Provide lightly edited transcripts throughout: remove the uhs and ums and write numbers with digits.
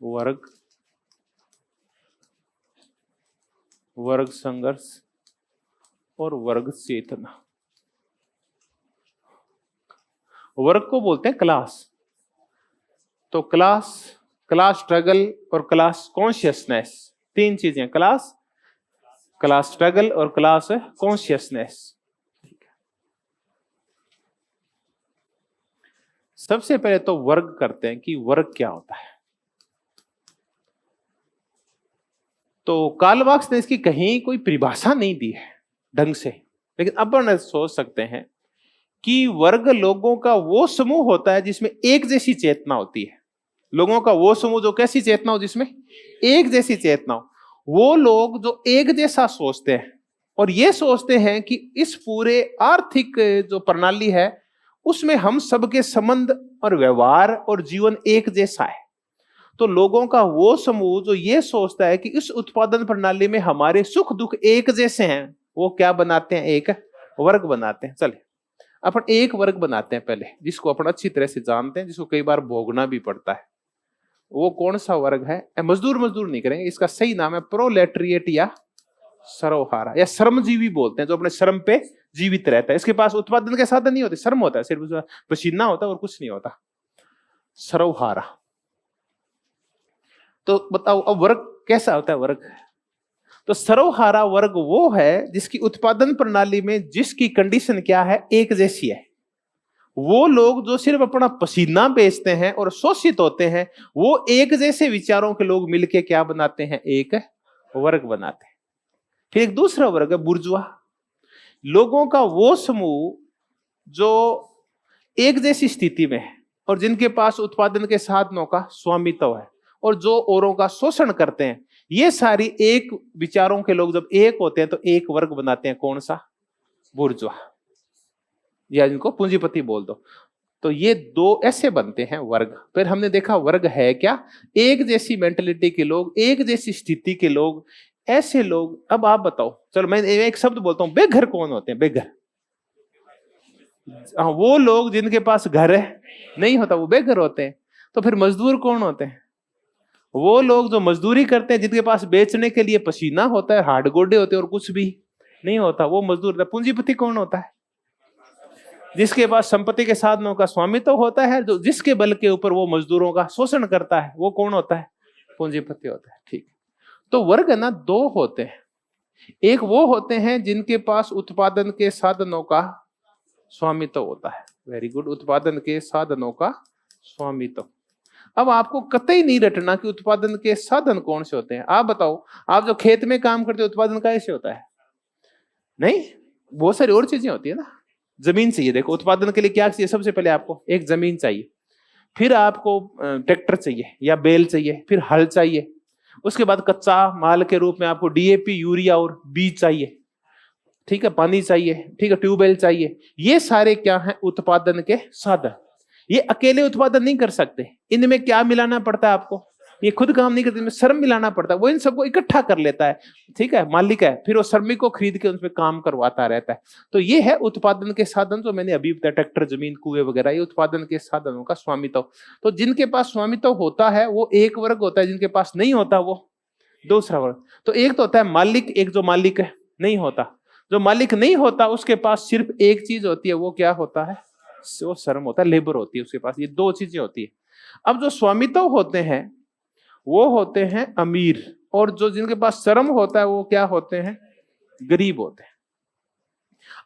वर्ग, वर्ग संघर्ष और वर्ग चेतना। वर्ग को बोलते हैं क्लास। तो क्लास, क्लास स्ट्रगल और क्लास कॉन्शियसनेस, तीन चीजें, क्लास, क्लास स्ट्रगल और क्लास कॉन्शियसनेस। सबसे पहले तो वर्ग करते हैं कि वर्ग क्या होता है। तो कार्ल मार्क्स ने इसकी कहीं कोई परिभाषा नहीं दी है ढंग से, लेकिन अपन सोच सकते हैं कि वर्ग लोगों का वो समूह होता है जिसमें एक जैसी चेतना होती है। लोगों का वो समूह जो कैसी चेतना हो, जिसमें एक जैसी चेतना हो। वो लोग जो एक जैसा सोचते हैं और ये सोचते हैं कि इस पूरे आर्थिक जो प्रणाली है उसमें हम सबके संबंध और व्यवहार और जीवन एक जैसा है। तो लोगों का वो समूह जो ये सोचता है कि इस उत्पादन प्रणाली में हमारे सुख दुख एक जैसे हैं, वो क्या बनाते हैं, एक वर्ग बनाते हैं। चलिए अपन एक वर्ग बनाते हैं पहले, जिसको अपन अच्छी तरह से जानते हैं, जिसको कई बार भोगना भी पड़ता है। वो कौन सा वर्ग है? मजदूर, मजदूर नहीं करेंगे, इसका सही नाम है प्रोलेटरिएट या सर्वहारा या श्रमजीवी बोलते हैं, जो अपने श्रम पे जीवित रहता है। इसके पास उत्पादन के साधन नहीं होते, श्रम होता है, सिर्फ पसीना होता है और कुछ नहीं होता। सर्वहारा। तो बताओ अब वर्ग कैसा होता है? वर्ग तो सर्वहारा वर्ग वो है जिसकी उत्पादन प्रणाली में जिसकी कंडीशन क्या है, एक जैसी है। वो लोग जो सिर्फ अपना पसीना बेचते हैं और शोषित होते हैं, वो एक जैसे विचारों के लोग मिलके क्या बनाते हैं, एक वर्ग बनाते हैं। फिर एक दूसरा वर्ग है बुर्जुआ। लोगों का वो समूह जो एक जैसी स्थिति में है और जिनके पास उत्पादन के साधनों का स्वामित्व है और जो औरों का शोषण करते हैं, ये सारी एक विचारों के लोग जब एक होते हैं तो एक वर्ग बनाते हैं। कौन सा? बुर्जुआ, या जिनको पूंजीपति बोल दो। तो ये दो ऐसे बनते हैं वर्ग। फिर हमने देखा वर्ग है क्या, एक जैसी मेंटेलिटी के लोग, एक जैसी स्थिति के लोग, ऐसे लोग। अब आप बताओ, चलो मैं एक शब्द बोलता हूं, बेघर कौन होते हैं? बेघर, वो लोग जिनके पास घर है नहीं होता, वो बेघर होते हैं। तो फिर मजदूर कौन होते हैं? वो लोग जो मजदूरी करते हैं, जिनके पास बेचने के लिए पसीना होता है, हाड़ गोडे होते हैं और कुछ भी नहीं होता, वो मजदूर। पूंजीपति कौन होता है? जिसके पास संपत्ति के साधनों का स्वामित्व होता है, जो जिसके बल के ऊपर वो मजदूरों का शोषण करता है, वो कौन होता है? पूंजीपति होता है। ठीक। तो वर्ग ना दो होते हैं। एक वो होते हैं जिनके पास उत्पादन के साधनों का स्वामित्व होता है। वेरी गुड, उत्पादन के साधनों का स्वामित्व। अब आपको कतई नहीं रटना कि उत्पादन के साधन कौन से होते हैं। आप बताओ, आप जो खेत में काम करते हो, उत्पादन कैसे होता है? नहीं, बहुत सारी और चीजें होती है ना। जमीन चाहिए, देखो उत्पादन के लिए क्या चाहिए? सबसे पहले आपको एक जमीन चाहिए, फिर आपको ट्रैक्टर चाहिए या बैल चाहिए, फिर हल चाहिए, उसके बाद कच्चा माल के रूप में आपको डीएपी, यूरिया और बीज चाहिए, ठीक है, पानी चाहिए, ठीक है, ट्यूबवेल चाहिए। ये सारे क्या हैं? उत्पादन के साधन। ये अकेले उत्पादन नहीं कर सकते, इनमें क्या मिलाना पड़ता है आपको? ये खुद काम नहीं करते, इनमें श्रम मिलाना पड़ता है। वो इन सबको इकट्ठा कर लेता है, ठीक है, मालिक है, फिर वो श्रमिक को खरीद के उनपे काम करवाता रहता है। तो ये है उत्पादन के साधन जो मैंने अभी बताया, ट्रैक्टर, जमीन, कुएं वगैरह, ये उत्पादन के साधनों का स्वामित्व। तो जिनके पास स्वामित्व होता है वो एक वर्ग होता है, जिनके पास नहीं होता वो दूसरा वर्ग। तो एक तो होता है मालिक, एक जो मालिक नहीं होता। जो मालिक नहीं होता उसके पास सिर्फ एक चीज होती है, वो क्या होता है? वो श्रम होता है, लेबर होती है उसके पास। ये दो चीजें होती है। अब जो स्वामित्व होते हैं वो होते हैं अमीर, और जो जिनके पास श्रम होता है वो क्या होते हैं? गरीब होते हैं।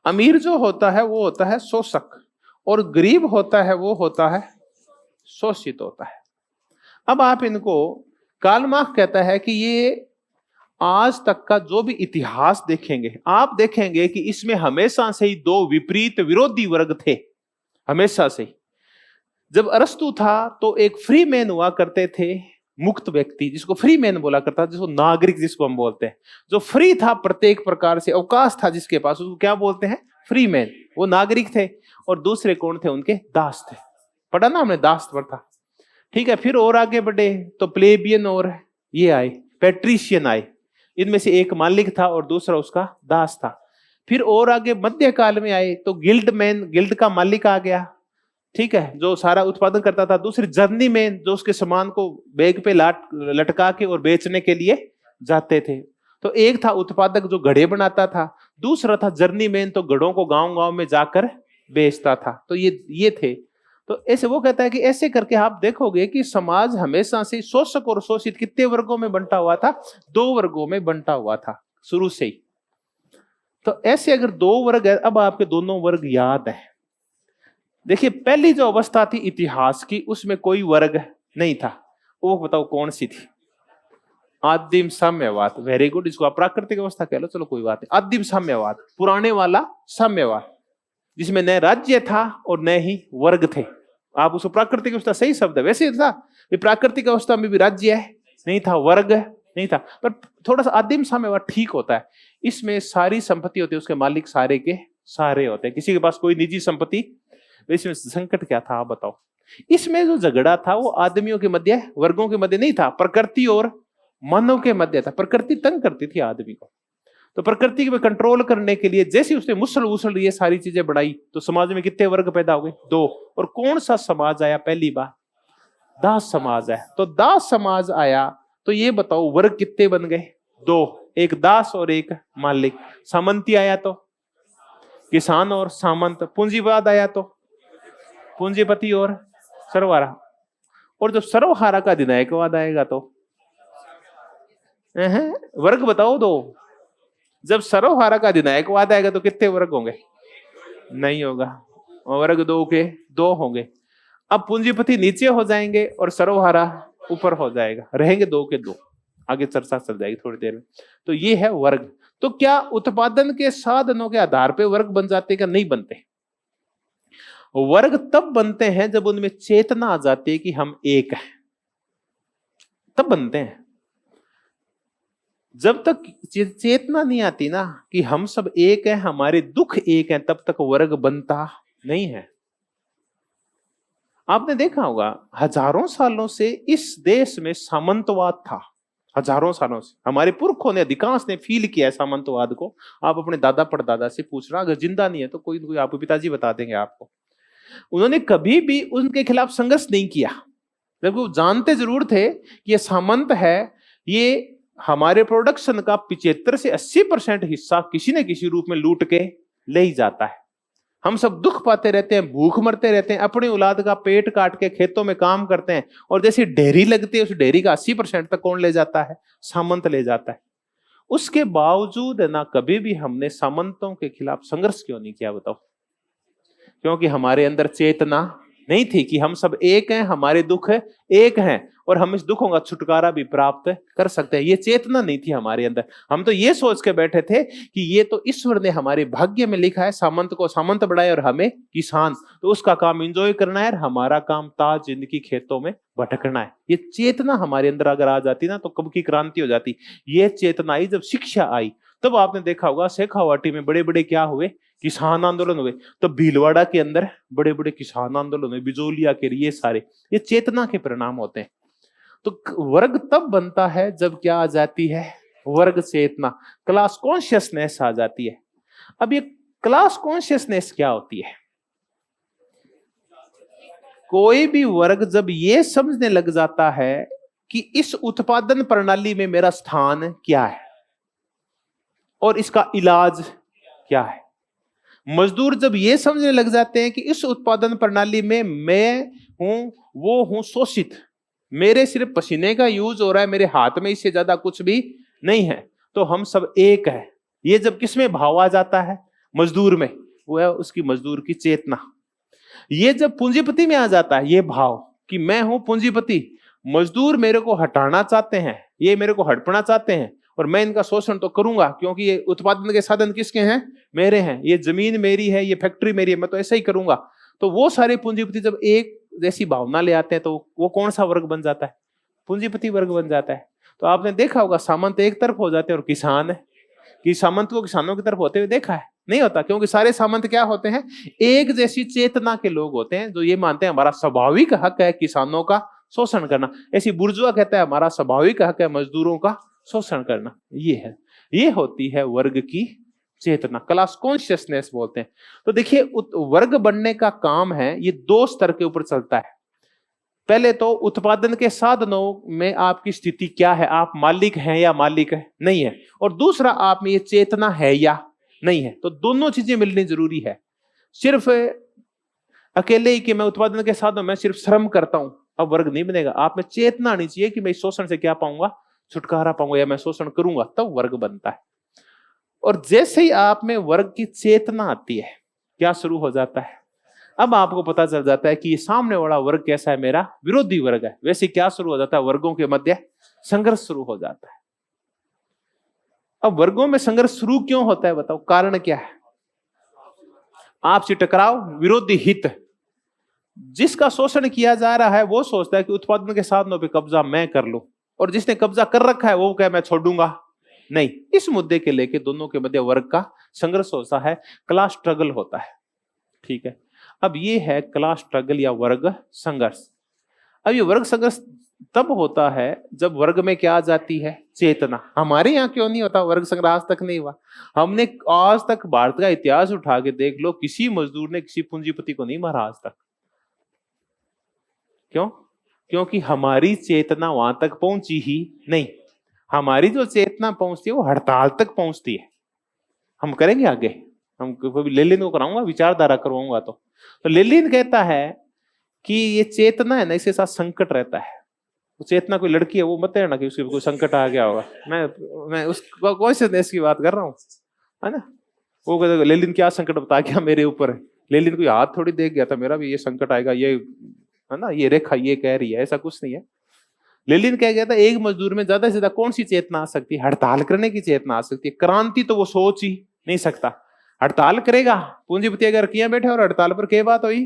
अमीर जो होता है वो होता है शोषक, और गरीब होता है वो होता है शोषित होता है। अब आप इनको, कार्ल मार्क्स कहता है कि ये आज तक का जो भी इतिहास देखेंगे, आप देखेंगे कि इसमें हमेशा से ही दो विपरीत विरोधी वर्ग थे, हमेशा से ही। जब अरस्तु था तो एक फ्री मैन हुआ करते थे, मुक्त व्यक्ति, जिसको फ्री मैन बोला करता, जिसको नागरिक जिसको हम बोलते हैं, जो फ्री था, प्रत्येक प्रकार से अवकाश था जिसके पास, उसको क्या बोलते हैं? Free man. वो नागरिक थे। और दूसरे कौन थे? उनके दास थे। पढ़ा ना हमने, दास पर था, ठीक है। फिर और आगे बढ़े तो प्लेबियन और ये आए, पैट्रिशियन आए। इनमें से एक मालिक था और दूसरा उसका दास था। फिर और आगे मध्यकाल में आए तो गिल्ड मैन, गिल्ड का मालिक आ गया, ठीक है, जो सारा उत्पादन करता था। दूसरी जर्नी में जो उसके सामान को बैग पे लटका के और बेचने के लिए जाते थे। तो एक था उत्पादक जो घड़े बनाता था, दूसरा था जर्नी मैन, तो घड़ों को गांव गांव में जाकर बेचता था। तो ये थे। तो ऐसे वो कहता है कि ऐसे करके आप देखोगे कि समाज हमेशा से शोषक और शोषित कितने वर्गों में बंटा हुआ था? 2 वर्गों में बंटा हुआ था शुरू से ही। तो ऐसे अगर 2 वर्ग है, अब आपके दोनों वर्ग याद है। देखिए, पहली जो अवस्था थी इतिहास की, उसमें कोई वर्ग नहीं था। वो बताओ कौन सी थी? आदिम साम्यवाद। Very good. इसको आप प्राकृतिक अवस्था कह लो, चलो कोई बात नहीं। आदिम साम्यवाद, पुराने वाला साम्यवाद, जिसमें न राज्य था और न ही वर्ग थे। आप उसको प्राकृतिक अवस्था, सही शब्द है वैसे था। प्राकृतिक अवस्था में भी राज्य नहीं था, वर्ग नहीं था, पर थोड़ा सा आदिम साम्यवाद ठीक होता है। इसमें सारी संपत्ति होती है, उसके मालिक सारे के सारे होते हैं, किसी के पास कोई निजी संपत्ति। इसमें संकट क्या था आप बताओ? इसमें जो झगड़ा था वो आदमियों के मध्य, वर्गों के मध्य नहीं था, प्रकृति और मानव के मध्य था। प्रकृति तंग करती थी आदमी को, तो प्रकृति में कंट्रोल करने के लिए जैसे उसने मुसल ये सारी चीजें बढ़ाई, तो समाज में कितने वर्ग पैदा हो गए? 2। और कौन सा समाज आया पहली बार? दास समाज है। तो दास समाज आया, तो ये बताओ वर्ग कितने बन गए? 2, एक दास और एक मालिक। सामंती आया तो किसान और सामंत। पूंजीवाद आया तो पूंजीपति और सर्वहारा। और जब सर्वहारा का अधिनायकवाद आएगा तो वर्ग बताओ 2। जब सर्वहारा का अधिनायकवाद आएगा तो कितने वर्ग होंगे? नहीं होगा, वर्ग 2 के 2 होंगे। अब पूंजीपति नीचे हो जाएंगे और सर्वहारा ऊपर हो जाएगा, रहेंगे 2 के 2। आगे चर्चा चल जाएगी थोड़ी देर में। तो ये है वर्ग। तो क्या उत्पादन के साधनों के आधार पे वर्ग बन जाते क्या? नहीं बनते। वर्ग तब बनते हैं जब उनमें चेतना आ जाती है कि हम एक हैं, तब बनते हैं। जब तक चेतना नहीं आती ना कि हम सब एक हैं, हमारे दुख एक हैं, तब तक वर्ग बनता नहीं है। आपने देखा होगा हजारों सालों से इस देश में सामंतवाद था। हजारों सालों से हमारे पुरखों ने, अधिकांश ने फील किया है सामंतवाद को। आप अपने दादा परदादा से पूछना, अगर जिंदा नहीं है तो कोई आपके पिताजी बता देंगे आपको। उन्होंने कभी भी उनके खिलाफ संघर्ष नहीं किया, जबकि वो जानते जरूर थे कि ये सामंत है, ये हमारे प्रोडक्शन का 75 से 80% हिस्सा किसी न किसी रूप में लूट के ले ही जाता है। हम सब दुख पाते रहते हैं, भूख मरते रहते हैं, अपनी औलाद का पेट काट के खेतों में काम करते हैं, और जैसे डेयरी लगती है उस डेयरी का 80% तक कौन ले जाता है? सामंत ले जाता है। उसके बावजूद ना कभी भी हमने सामंतों के खिलाफ संघर्ष क्यों नहीं किया बताओ? क्योंकि हमारे अंदर चेतना नहीं थी कि हम सब एक हैं, हमारे दुख एक हैं और हम इस दुखों का छुटकारा भी प्राप्त कर सकते हैं। ये चेतना नहीं थी हमारे अंदर। हम तो ये सोच के बैठे थे कि ये तो ईश्वर ने हमारे भाग्य में लिखा है, सामंत को सामंत बढ़ाए और हमें किसान, तो उसका काम एंजॉय करना है, हमारा काम ताज जिंदगी खेतों में भटकना है। ये चेतना हमारे अंदर अगर आ जाती ना तो कब की क्रांति हो जाती। ये चेतना आई जब शिक्षा आई। तब आपने देखा होगा शेखावाटी में बड़े बड़े क्या हुए? किसान आंदोलन हुए। तो भीलवाड़ा के अंदर बड़े बड़े किसान आंदोलन हुए, बिजोलिया के, ये सारे ये चेतना के परिणाम होते हैं। तो वर्ग तब बनता है जब क्या आ जाती है? वर्ग चेतना, क्लास कॉन्शियसनेस आ जाती है। अब ये क्लास कॉन्शियसनेस क्या होती है? कोई भी वर्ग जब ये समझने लग जाता है कि इस उत्पादन प्रणाली में मेरा स्थान क्या है और इसका इलाज क्या है। मजदूर जब ये समझने लग जाते हैं कि इस उत्पादन प्रणाली में मैं हूं, वो हूं शोषित, मेरे सिर्फ पसीने का यूज हो रहा है, मेरे हाथ में इससे ज्यादा कुछ भी नहीं है, तो हम सब एक है। ये जब किसमें भाव आ जाता है? मजदूर में। वो है उसकी मजदूर की चेतना। ये जब पूंजीपति में आ जाता है ये भाव कि मैं हूं पूंजीपति, मजदूर मेरे को हटाना चाहते हैं, ये मेरे को हड़पना चाहते हैं, और मैं इनका शोषण तो करूंगा क्योंकि ये उत्पादन के साधन किसके हैं? मेरे हैं, ये जमीन मेरी है, ये फैक्ट्री मेरी है, मैं तो ऐसा ही करूंगा। तो वो सारे पूंजीपति जब एक जैसी भावना ले आते हैं तो वो कौन सा वर्ग बन जाता है? पूंजीपति वर्ग बन जाता है। तो आपने देखा होगा सामंत एक तरफ हो जाते हैं और किसान है कि सामंत को किसानों की तरफ होते हुए देखा है? नहीं होता, क्योंकि सारे सामंत क्या होते हैं? एक जैसी चेतना के लोग होते हैं, जो ये मानते हैं हमारा स्वाभाविक हक है किसानों का शोषण करना। ऐसी बुर्जुआ कहता है हमारा स्वाभाविक हक है मजदूरों का शोषण करना। ये है, ये होती है वर्ग की चेतना, क्लास कॉन्शियसनेस बोलते हैं। तो देखिए वर्ग बनने का काम है, ये 2 स्तर के ऊपर चलता है। पहले तो उत्पादन के साधनों में आपकी स्थिति क्या है, आप मालिक हैं या मालिक है नहीं है, और दूसरा आप में ये चेतना है या नहीं है। तो दोनों चीजें मिलनी जरूरी है। सिर्फ अकेले ही कि मैं उत्पादन के साधनों में सिर्फ श्रम करता हूं, अब वर्ग नहीं बनेगा। आप में चेतना आनी चाहिए कि मैं इस शोषण से क्या पाऊंगा, छुटकारा पाऊंगा, या मैं शोषण करूंगा, तब वर्ग बनता है। और जैसे ही आप में वर्ग की चेतना आती है, क्या शुरू हो जाता है, अब आपको पता चल जाता है कि ये सामने वाला वर्ग कैसा है, मेरा विरोधी वर्ग है। वैसे क्या शुरू हो जाता है, वर्गों के मध्य संघर्ष शुरू हो जाता है। अब वर्गों में संघर्ष शुरू क्यों होता है, बताओ, कारण क्या है? आपसी टकराव, विरोधी हित। जिसका शोषण किया जा रहा है वो सोचता है कि उत्पादन के साधनों पे कब्जा मैं कर लूं, और जिसने कब्जा कर रखा है वो कहे मैं छोड़ूंगा नहीं। इस मुद्दे के लेके दोनों के मध्य वर्ग का संघर्ष होता है, क्लास स्ट्रगल होता है। ठीक है, अब ये है क्लास स्ट्रगल या वर्ग संघर्ष। अब ये वर्ग संघर्ष तब होता है जब वर्ग में क्या आ जाती है, चेतना। हमारे यहाँ क्यों नहीं होता वर्ग संघर्ष, आज तक नहीं हुआ। हमने आज तक भारत का इतिहास उठा के देख लो, किसी मजदूर ने किसी पूंजीपति को नहीं मारा आज तक। क्यों? क्योंकि हमारी चेतना वहां तक पहुंची ही नहीं। हमारी जो चेतना पहुंचती है वो हड़ताल तक पहुंचती है। हम करेंगे आगे, हम लेलिन को कराऊंगा, विचारधारा करवाऊंगा। तो लेलिन कहता है कि ये चेतना है ना, इसके साथ संकट रहता है। वो चेतना कोई लड़की है, वो मत कहना कि उसके कोई संकट आ गया होगा। मैं उस कॉन्शियसनेस की बात कर रहा हूँ, है ना। वो कहता लेलिन क्या संकट बता गया मेरे ऊपर है। लेलिन कोई हाथ थोड़ी देख गया था मेरा भी ये संकट आएगा, ये है ना, ये रेखा ये कह रही है, ऐसा कुछ नहीं है। लेलिन कह गया था एक मजदूर में ज्यादा से ज्यादा कौन सी चेतना आ सकती है, हड़ताल करने की चेतना आ सकती है। क्रांति तो वो सोच ही नहीं सकता। हड़ताल करेगा, पूंजीपति अगर किया बैठे और हड़ताल पर क्या बात हुई,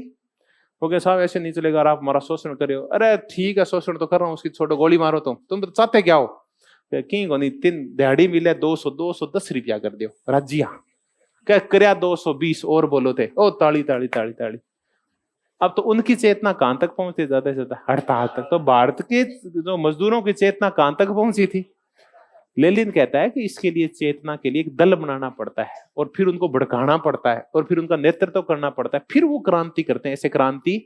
वो कहे साहब ऐसे नहीं चलेगा, आप हमारा शोषण करे हो। अरे ठीक है, शोषण तो कर रहा हूँ, उसकी छोड़ो, गोली मारो। तुम तो चाहते क्या हो? की को नहीं, 3 दिहाड़ी मिले 210 रुपया कर दियो राज्जिया, क्या करया 220 और बोलो थे, ओ ताली ताली ताली ताली। अब तो उनकी चेतना कहां तक पहुंचती, ज्यादा से ज्यादा हड़ताल तक। तो भारत के जो मजदूरों की चेतना कहां तक पहुंची थी? लेनिन कहता है कि इसके लिए चेतना के लिए एक दल बनाना पड़ता है, और फिर उनको भड़काना पड़ता है, और फिर उनका नेतृत्व करना पड़ता है, फिर वो क्रांति करते हैं। ऐसे क्रांति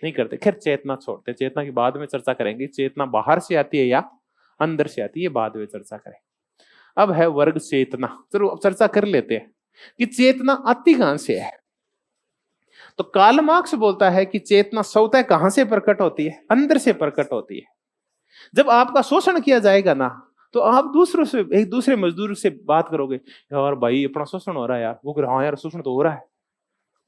नहीं करते। खैर चेतना छोड़ते, चेतना की बाद में चर्चा करेंगे। चेतना बाहर से आती है या अंदर से आती है, बाद में चर्चा करें। अब है वर्ग चेतना। चलो अब चर्चा कर लेते हैं कि चेतना आती कहां से है। तो कार्ल मार्क्स बोलता है कि चेतना स्वतः कहां से प्रकट होती है, अंदर से प्रकट होती है। जब आपका शोषण किया जाएगा ना, तो आप दूसरों से, एक दूसरे मजदूर से बात करोगे, यार भाई अपना शोषण हो रहा है यार, वो हाँ यार शोषण तो हो रहा है।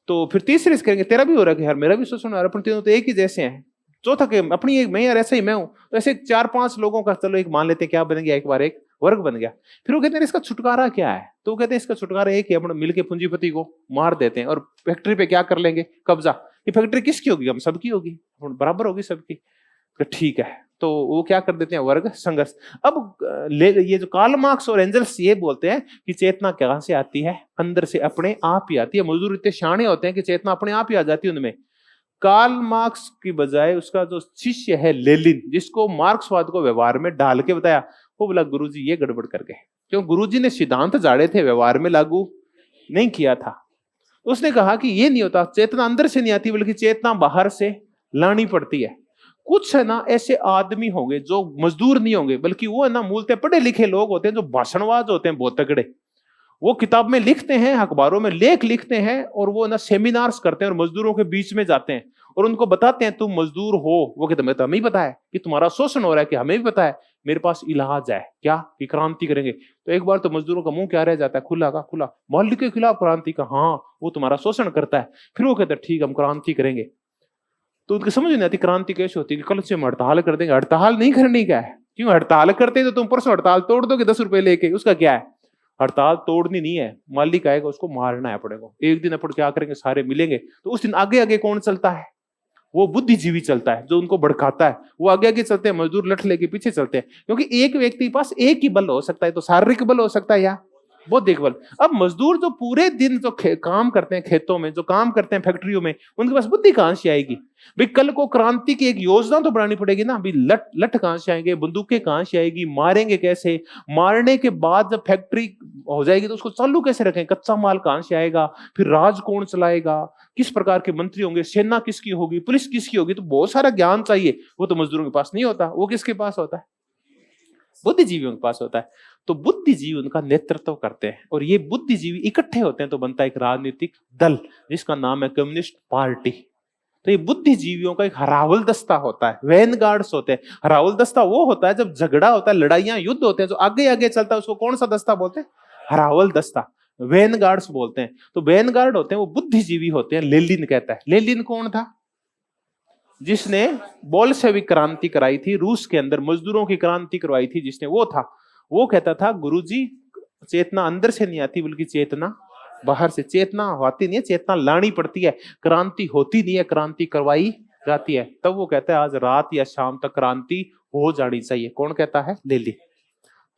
तो फिर तीसरे से कहेंगे तेरा भी हो रहा है, यार मेरा भी शोषण हो रहा है, पर तीनों तो एक ही जैसे हैं। चौथा के अपनी एक मैं यार ऐसा ही मैं हूं। तो ऐसे 4-5 लोगों का चलो एक मान लेते हैं, क्या बन गया, एक बार एक वर्ग बन गया। फिर वो कहते हैं इसका छुटकारा क्या है, तो वो कहते हैं इसका छुटकारा एक ही, अपने मिलके पूंजीपति को मार देते हैं और फैक्ट्री पे क्या कर लेंगे, कब्जा। ये फैक्ट्री किसकी होगी, हम सबकी होगी, बराबर होगी सबकी। तो ठीक है, तो वो क्या कर देते हैं, वर्ग संघर्ष। अब ये जो कार्ल मार्क्स और एंजल्स ये बोलते हैं कि चेतना कहां से आती है, अंदर से, अपने आप ही आती है। मजदूर इतने शाणे होते हैं कि चेतना अपने आप ही आ जाती है उनमें। कार्ल मार्क्स की बजाय उसका जो शिष्य है लेनिन, जिसको मार्क्सवाद को व्यवहार में डाल के बताया, वो बोला गुरुजी ये गड़बड़ कर गए। क्यों? गुरुजी ने सिद्धांत जाड़े थे, व्यवहार में लागू नहीं किया था। उसने कहा कि ये नहीं होता, चेतना अंदर से नहीं आती बल्कि चेतना बाहर से लानी पड़ती है। कुछ है ना ऐसे आदमी होंगे जो मजदूर नहीं होंगे, बल्कि वो है ना मूलतः पढ़े लिखे लोग होते हैं, जो भाषणबाज होते हैं, बहुत तगड़े। वो किताब में लिखते हैं, अखबारों में लेख लिखते हैं, और वो ना सेमिनार्स करते हैं और मजदूरों के बीच में जाते हैं और उनको बताते हैं तुम मजदूर हो। वो कहते हैं तो हमें ही पता है कि तुम्हारा शोषण हो रहा है, कि हमें भी पता है, मेरे पास इलाज है, क्या कि क्रांति करेंगे। तो एक बार तो मजदूरों का मुंह क्या रह जाता है, खुला का खुला, मौलिक के खिलाफ क्रांति का, हाँ वो तुम्हारा शोषण करता है। फिर वो कहते हैं ठीक हम क्रांति करेंगे। तो उनकी समझ नहीं आती क्रांति कैसे होती है, कि कल से हम हड़ताल कर देंगे। हड़ताल नहीं करनी क्या है, क्यों? हड़ताल करते तो तुम परसों हड़ताल तोड़ दोगे 10 रुपए लेके, उसका क्या है? हड़ताल तोड़नी नहीं है, मालिक आएगा उसको मारना है अपने को। एक दिन अपन क्या करेंगे, सारे मिलेंगे, तो उस दिन आगे आगे कौन चलता है? वो बुद्धिजीवी चलता है, जो उनको भड़काता है। वो आगे आगे चलते हैं, मजदूर लठ लेके पीछे चलते हैं। क्योंकि एक व्यक्ति के पास एक ही बल हो सकता है, तो शारीरिक बल हो सकता है या बौद्धिक बल। अब मजदूर जो पूरे दिन जो काम करते हैं खेतों में, जो काम करते हैं फैक्ट्रियों में, उनके पास बुद्धि कहां से आएगी भाई? कल को क्रांति की एक योजना तो बनानी पड़ेगी ना। अभी लट लट कहां से आएंगे, बंदूकें कहां से आएगी, मारेंगे कैसे, मारने के बाद जब फैक्ट्री हो जाएगी तो उसको चालू कैसे रखें, कच्चा माल कहां से आएगा, फिर राज कौन चलाएगा, किस प्रकार के मंत्री होंगे, सेना किसकी होगी, पुलिस किसकी होगी, तो बहुत सारा ज्ञान चाहिए। वो तो मजदूरों के पास नहीं होता। वो किसके पास होता है? बुद्धिजीवियों के पास होता है। तो बुद्धिजीवी उनका नेतृत्व करते हैं, और ये बुद्धिजीवी इकट्ठे होते हैं तो बनता है एक राजनीतिक दल जिसका नाम है कम्युनिस्ट पार्टी। तो ये बुद्धिजीवियों का एक हरावल दस्ता होता है, वैनगार्ड्स होते हैं। हरावल दस्ता वो होता है जब झगड़ा होता है, लड़ाइयां, युद्ध होते हैं, जो आगे आगे चलता है उसको कौन सा दस्ता बोलते हैं? हरावल दस्ता, वैनगार्ड्स बोलते हैं। तो वैनगार्ड होते हैं वो बुद्धिजीवी होते हैं। लेनिन कहता है, लेनिन कौन था? जिसने बोल्शेविक क्रांति कराई थी रूस के अंदर, मजदूरों की क्रांति करवाई थी जिसने, वो था। वो कहता था गुरुजी चेतना अंदर से नहीं आती बल्कि चेतना बाहर से। चेतना होती नहीं है, चेतना लानी पड़ती है। क्रांति होती नहीं है, क्रांति करवाई जाती है। तब वो कहता है आज रात या शाम तक क्रांति हो जानी चाहिए। कौन कहता है? लेनिन।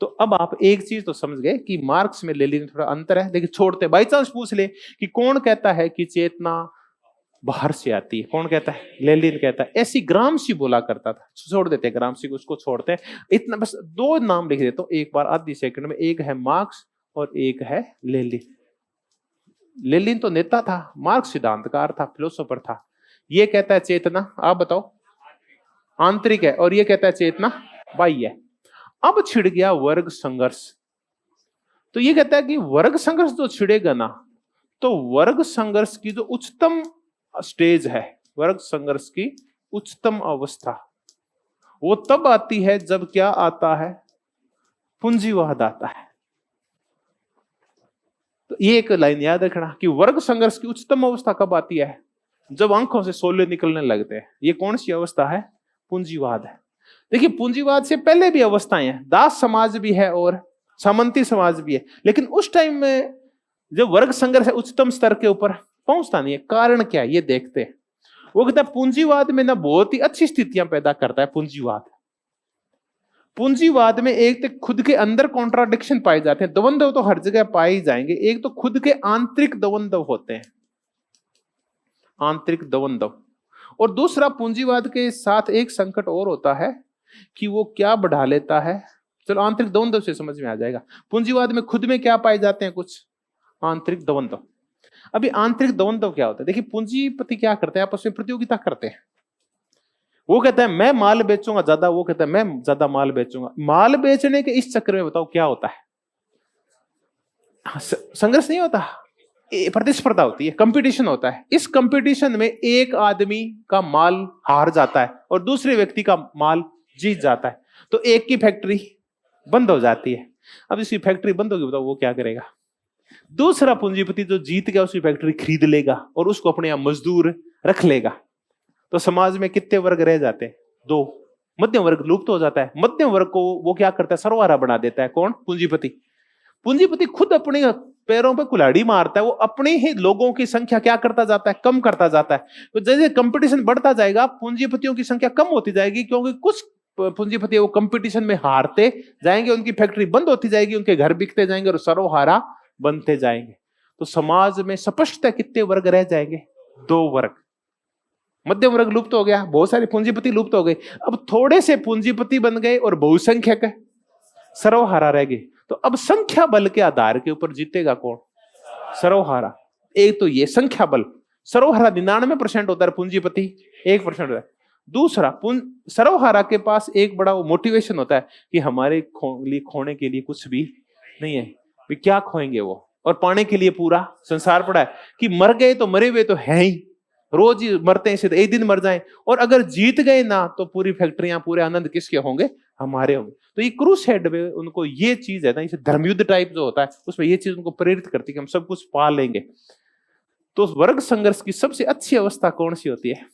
तो अब आप एक चीज तो समझ गए कि मार्क्स में लेनिन थोड़ा अंतर है, लेकिन छोड़ते बाई चांस पूछ ले कि कौन कहता है कि चेतना बाहर से आती है, कौन कहता है? लेनिन कहता है। ऐसी ग्रामसी बोला करता था। छोड़ देते हैं ग्रामसी को, उसको छोड़ते हैं। इतना बस दो नाम लिख देता हूं एक बार आधी सेकंड में। एक है मार्क्स और एक है लेनिन। लेनिन तो नेता था, मार्क्स सिद्धांतकार था, फिलोसोफर था। ये कहता है चेतना, आप बताओ, आंतरिक है, और ये कहता है चेतना बाह्य है। अब छिड़ गया वर्ग संघर्ष। तो ये कहता है कि वर्ग संघर्ष जो छिड़ेगा ना, तो वर्ग संघर्ष की जो उच्चतम स्टेज है, वर्ग संघर्ष की उच्चतम अवस्था, वो तब आती है जब क्या आता है? पूंजीवाद आता है। तो ये एक लाइन याद रखना कि वर्ग संघर्ष की उच्चतम अवस्था कब आती है? जब आंखों से शोले निकलने लगते हैं। ये कौन सी अवस्था है? पूंजीवाद है। देखिए पूंजीवाद से पहले भी अवस्थाएं हैं, दास समाज भी है और सामंती समाज भी है, लेकिन उस टाइम में जब वर्ग संघर्ष है उच्चतम स्तर के ऊपर पहुंचता नहीं है। कारण क्या है ये देखते हैं। वो कहता है पूंजीवाद में ना बहुत ही अच्छी स्थितियां पैदा करता है पूंजीवाद। पूंजीवाद में एक तो खुद के अंदर कॉन्ट्राडिक्शन पाए जाते हैं, द्वंद्व तो हर जगह पाए ही जाएंगे। एक तो खुद के आंतरिक द्वंद्व होते हैं, आंतरिक द्वंद्व। और दूसरा पूंजीवाद के साथ एक संकट और होता है कि वो क्या बढ़ा लेता है। चलो आंतरिक द्वंद्व से समझ में आ जाएगा। पूंजीवाद में खुद में क्या पाए जाते हैं? कुछ आंतरिक द्वंद्व। अभी आंतरिक द्वंद्व क्या होता है? देखिए पूंजीपति क्या करते हैं, आपस में प्रतियोगिता करते हैं। वो कहता है मैं माल बेचूंगा ज्यादा, वो कहता है मैं ज्यादा माल बेचूंगा। माल बेचने के इस चक्कर में बताओ क्या होता है? संघर्ष नहीं होता, प्रतिस्पर्धा होती है, कंपटीशन होता है। इस कंपटीशन में एक आदमी का माल हार जाता है और दूसरे व्यक्ति का माल जीत जाता है, तो एक की फैक्ट्री बंद हो जाती है। अब इसकी फैक्ट्री बंद होगी, बताओ वो क्या करेगा? दूसरा पूंजीपति जो जीत गया उसकी फैक्ट्री खरीद लेगा और उसको अपने यहां मजदूर रख लेगा। तो समाज में कितने वर्ग रह जाते हैं? दो। मध्यम वर्ग लुप्त हो जाता है। मध्यम वर्ग को वो क्या करता है? सर्वहारा बना देता है। कौन? पूंजीपति। पूंजीपति खुद अपने पैरों पे कुल्हाड़ी मारता है। वो अपने ही लोगों की संख्या क्या करता जाता है? कम करता जाता है। तो जैसे कंपटीशन बढ़ता जाएगा पूंजीपतियों की संख्या कम होती जाएगी, क्योंकि कुछ पूंजीपति वो कंपटीशन में हारते जाएंगे, उनकी फैक्ट्री बंद होती जाएगी, उनके घर बिकते जाएंगे और सर्वहारा बनते जाएंगे। तो समाज में स्पष्टतः कितने वर्ग रह जाएंगे? दो वर्ग। मध्यम वर्ग लुप्त हो गया, बहुत सारे पूंजीपति लुप्त हो गए। अब थोड़े से पूंजीपति बन गए और बहुसंख्यक सर्वहारा रह गए। तो अब संख्या बल के आधार के ऊपर जीतेगा कौन? सर्वहारा। एक तो ये संख्या बल, सर्वहारा 99% होता है, पूंजीपति 1% होता है। दूसरा सर्वहारा के पास एक बड़ा वो मोटिवेशन होता है कि हमारे खोने के लिए कुछ भी नहीं है, वे क्या खोएंगे वो, और पाने के लिए पूरा संसार पड़ा है। कि मर गए तो मरे हुए तो है ही, रोज ही मरते हैं, इसे एक दिन मर जाएं। और अगर जीत गए ना तो पूरी फैक्ट्रियां, पूरे आनंद किसके होंगे? हमारे होंगे। तो ये क्रूसेड में उनको ये चीज है ना, इसे धर्मयुद्ध टाइप जो होता है उसमें ये चीज उनको प्रेरित करती है कि हम सब कुछ पा लेंगे। तो वर्ग संघर्ष की सबसे अच्छी अवस्था कौन सी होती है?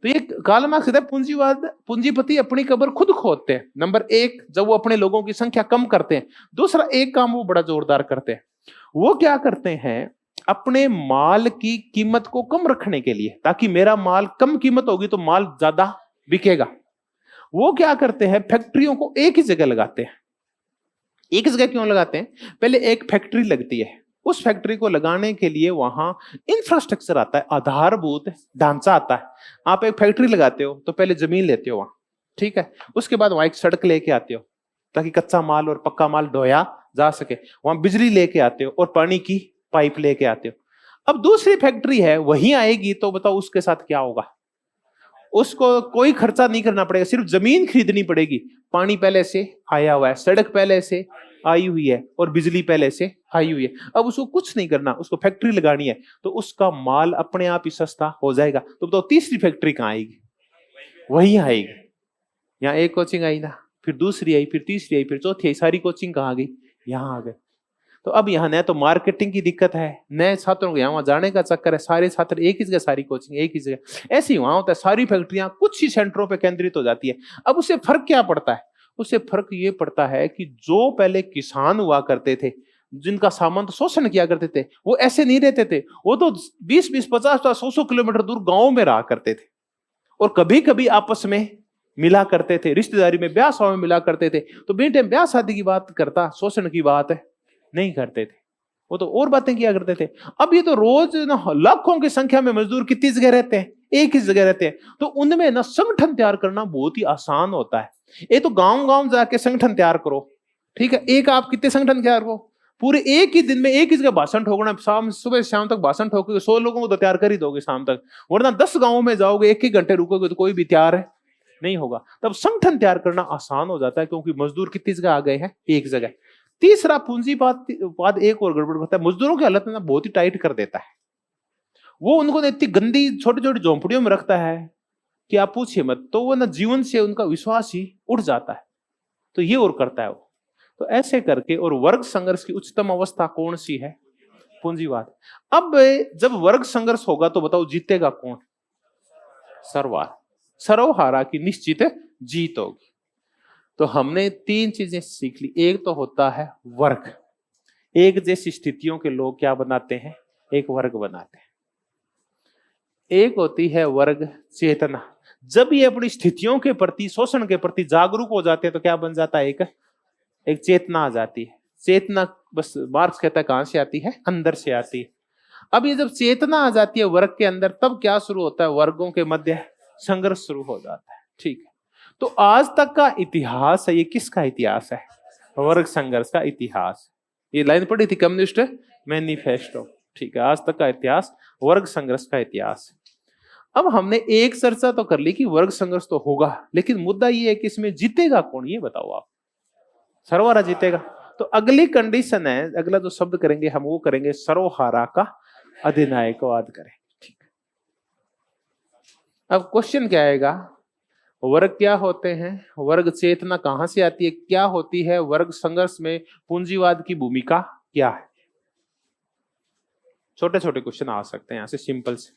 तो ये कार्ल मार्क्स कहता है पूंजीवाद, पूंजीपति अपनी कब्र खुद खोदते हैं। नंबर एक, जब वो अपने लोगों की संख्या कम करते हैं। दूसरा, एक काम वो बड़ा जोरदार करते हैं, वो क्या करते हैं? अपने माल की कीमत को कम रखने के लिए, ताकि मेरा माल कम कीमत होगी तो माल ज्यादा बिकेगा। वो क्या करते हैं? फैक्ट्रियों को एक ही जगह लगाते हैं। एक जगह क्यों लगाते हैं? पहले एक फैक्ट्री लगती है, उस फैक्ट्री को लगाने के लिए वहां इंफ्रास्ट्रक्चर आता है, आधारभूत ढांचा आता है। आप एक फैक्ट्री लगाते हो तो पहले जमीन लेते हो वहां, ठीक है, उसके बाद वहां एक सड़क लेके आते हो ताकि कच्चा माल और पक्का माल ढोया जा सके, वहां बिजली लेके आते हो और पानी की पाइप लेके आते हो। अब दूसरी फैक्ट्री है वहीं आएगी तो बताओ उसके साथ क्या होगा? उसको कोई खर्चा नहीं करना पड़ेगा, सिर्फ जमीन खरीदनी पड़ेगी। पानी पहले से आया हुआ है, सड़क पहले से आई हुई है और बिजली पहले से आई हुई है। अब उसको कुछ नहीं करना, उसको फैक्ट्री लगानी है तो उसका माल अपने आप ही सस्ता हो जाएगा। तो बताओ तीसरी फैक्ट्री कहाँ आएगी? वहीं आएगी। यहाँ एक कोचिंग आई ना, फिर दूसरी आई, फिर तीसरी आई, फिर चौथी आई, सारी कोचिंग कहाँ आ गई? यहाँ आ गए। तो अब यहाँ न तो मार्केटिंग की दिक्कत है, नए छात्रों को यहाँ वहां जाने का चक्कर है, सारे छात्र एक ही जगह, सारी कोचिंग एक ही जगह। ऐसे ही वहां होता है, सारी फैक्ट्रियां कुछ ही सेंटरों पे केंद्रित हो जाती है। अब उससे फर्क क्या पड़ता है? उससे फर्क ये पड़ता है कि जो पहले किसान हुआ करते थे, जिनका सामंत शोषण किया करते थे, वो ऐसे नहीं रहते थे। वो तो 20-20, 50-50, 100-100 किलोमीटर दूर गाँव में रहा करते थे और कभी कभी आपस में मिला करते थे, रिश्तेदारी में ब्याह शादी में मिला करते थे। तो बेटे ब्याह शादी की बात करता, शोषण की बात है नहीं करते थे, वो तो और बातें किया करते थे। अब ये तो रोज ना लाखों की संख्या में मजदूर कितनी जगह रहते हैं? एक ही जगह रहते हैं। तो उनमें ना संगठन तैयार करना बहुत ही आसान होता है। ये तो गांव गांव जाके संगठन तैयार करो, ठीक है, एक आप कितने संगठन तैयार करो, पूरे एक ही दिन में एक ही जगह भाषण ठोकना, शाम सुबह शाम तक भाषण ठोकोगे, 100 लोगों को तो तैयार कर ही दोगे शाम तक। वरना 10 गांवों में जाओगे, एक ही घंटे रुकोगे तो कोई भी तैयार है नहीं होगा। तब संगठन तैयार करना आसान हो जाता है क्योंकि मजदूर कितनी जगह आ गए हैं? एक जगह। तीसरा पूंजीवाद एक और गड़बड़ करता है, मजदूरों की हालत में ना बहुत ही टाइट कर देता है। वो उनको ना इतनी गंदी छोटी छोटी झोंपड़ियों में रखता है कि आप पूछिए मत। तो वो ना जीवन से उनका विश्वास ही उठ जाता है। तो ये और करता है वो। तो ऐसे करके, और वर्ग संघर्ष की उच्चतम अवस्था कौन सी है? पूंजीवाद। अब जब वर्ग संघर्ष होगा तो बताओ जीतेगा कौन? सर्वहारा। सर्वहारा की निश्चित जीत होगी। तो हमने 3 चीजें सीख ली। एक तो होता है वर्ग, एक जैसी स्थितियों के लोग क्या बनाते हैं? एक वर्ग बनाते हैं। एक होती है वर्ग चेतना। जब ये अपनी स्थितियों के प्रति, शोषण के प्रति जागरूक हो जाते हैं तो क्या बन जाता है? एक चेतना आ जाती है। चेतना बस मार्क्स कहता है कहां से आती है? अंदर से आती है। अब ये जब चेतना आ जाती है वर्ग के अंदर, तब क्या शुरू होता है? वर्गों के मध्य संघर्ष शुरू हो जाता है। ठीक है, तो आज तक का इतिहास है, ये किसका इतिहास है? वर्ग संघर्ष का इतिहास। ये लाइन पढ़ी थी कम्युनिस्ट मैनिफेस्टो। ठीक है, आज तक का इतिहास वर्ग संघर्ष का इतिहास। अब हमने एक चर्चा तो कर ली कि वर्ग संघर्ष तो होगा, लेकिन मुद्दा ये है कि इसमें जीतेगा कौन? ये बताओ आप। सर्वहारा जीतेगा। तो अगली कंडीशन है, अगला जो शब्द करेंगे हम वो करेंगे सर्वहारा का अधिनायकवाद करेंगे। ठीक। अब क्वेश्चन क्या आएगा? वर्ग क्या होते हैं? वर्ग चेतना कहां से आती है? क्या होती है? वर्ग संघर्ष में पूंजीवाद की भूमिका क्या है? छोटे छोटे क्वेश्चन आ सकते हैं यहां से, सिंपल से।